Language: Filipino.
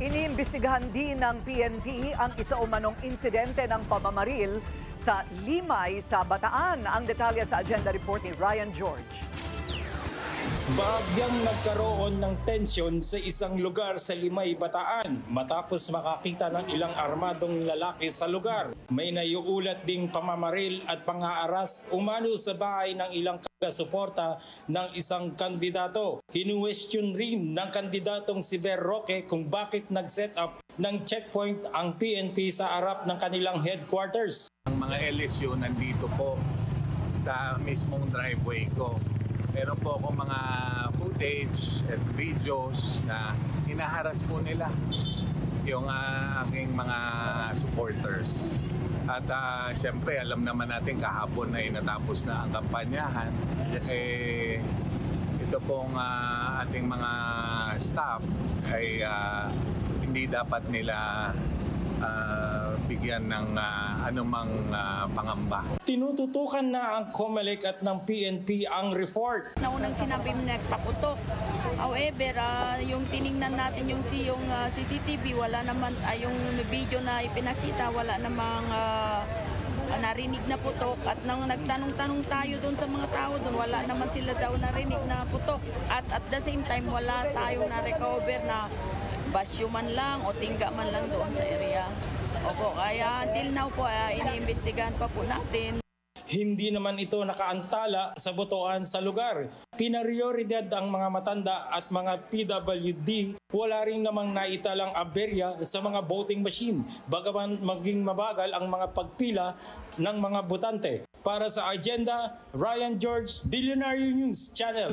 Iniimbestigahan din ng PNP ang isa umanong insidente ng pamamaril sa Limay sa Bataan. Ang detalye sa agenda report ni Ryan George. Bahagyang nagkaroon ng tensyon sa isang lugar sa Limay, Bataan matapos makakita ng ilang armadong lalaki sa lugar. May naiulat ding pamamaril at pang-aaras umano sa bahay ng ilang suporta ng isang kandidato. Kinuwestiyon rin ng kandidatong si Ber Roque kung bakit nag-set up ng checkpoint ang PNP sa harap ng kanilang headquarters. Ang mga LSU nandito po sa mismong driveway ko. Meron po akong mga footage at videos na hinaharas po nila yung aking mga supporters. At siyempre, alam naman natin kahapon ay natapos na ang kampanyahan. Yes. Ito pong ating mga staff ay hindi dapat nila bigyan ng anumang pangamba. Tinututukan na ang COMELEC at ng PNP ang report. Naunang sinabi mo nagpaputok. However, yung tiningnan natin yung CCTV, wala naman, yung video na ipinakita, wala namang narinig na putok. At nang nagtanong-tanong tayo doon sa mga tao doon, wala naman sila daw narinig na putok. At the same time, wala tayong na-recover na basyo man lang o tingga man lang doon sa area. Opo, kaya until now po, iniimbestigahan pa po natin. Hindi naman ito nakaantala sa botohan sa lugar. Pinarioridad ang mga matanda at mga PWD. Wala rin namang naitalang aberya sa mga voting machine, bagaman maging mabagal ang mga pagpila ng mga botante. Para sa agenda, Ryan George, Billionaire News Channel.